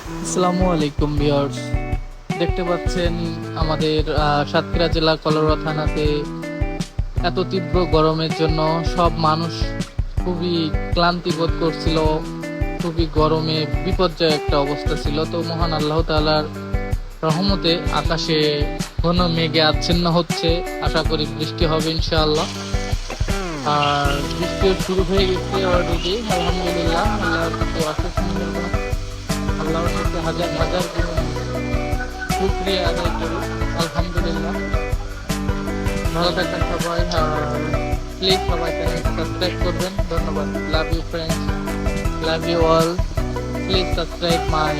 আসসালামু আলাইকুম ভিউয়ার্স, দেখতে পাচ্ছেন আমাদের সাতক্ষীরা জেলা কলাউড়া থানাতে এত তীব্র গরমের জন্য সব মানুষ খুবই ক্লান্তি বোধ করছিল। খুবই গরমে বিপর্যয় একটা অবস্থা ছিল। তো মহান আল্লাহ তাআলার রহমতে আকাশে ঘন মেঘে আচ্ছন্ন হচ্ছে, আশা করি বৃষ্টি হবে ইনশাআল্লাহ। আর বৃষ্টিও শুরু হয়ে গেছে অলরেডি, আলহামদুলিল্লাহ। আল্লাহর কাছে অশেষ ধন্যবাদ, আল্লাহর কাছে হাজার হাজার শুকরিয়া আদায় করি, আলহামদুলিল্লাহ। ভালো থাকবেন সবাই, আর প্লিজ সবাই চ্যানেল সাবস্ক্রাইব করবেন। ধন্যবাদ। Love you friends, love you all. Please subscribe my